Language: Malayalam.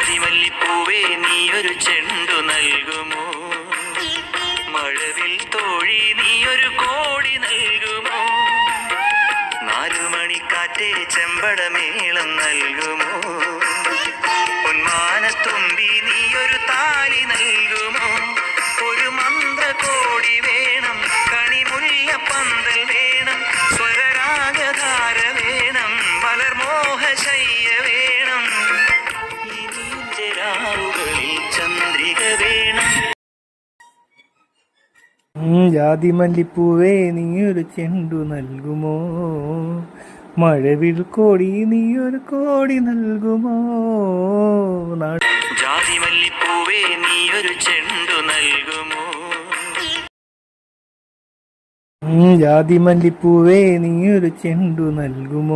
ജാതിമല്ലിപ്പൂവേ നീയൊരു ചെണ്ടു നൽകുമോ? മഴവിൽ തോഴി നീയൊരു കോടി നൽകുമോ? നാലുമണിക്കാറ്റേ ചെമ്പടമേളം നൽകുമോ? പൊന്മാനത്തുമ്പി നീയൊരു താലി നൽകുമോ? ഒരു മന്ത്രകോടി വേണം, കണിമുല്ല പന്തൽ വേണം, സ്വരരാഗധാര വേണം, മലർമോഹശയ്യ വേണം, രാവുകളിൽ ചന്ദ്രിക വേണം. ജാതിമല്ലിപ്പൂവേ നീയൊരു ചെണ്ടു നൽകുമോ? മഴവിൽ കോടി നീയൊരു കോടി നൽകുമോ? ജാതിമല്ലിപ്പൂവേ നീയൊരു ചെണ്ടു നൽകുമോ? ജാതിമല്ലിപ്പൂവേ നീയൊരു ചെണ്ടു നൽകുമോ?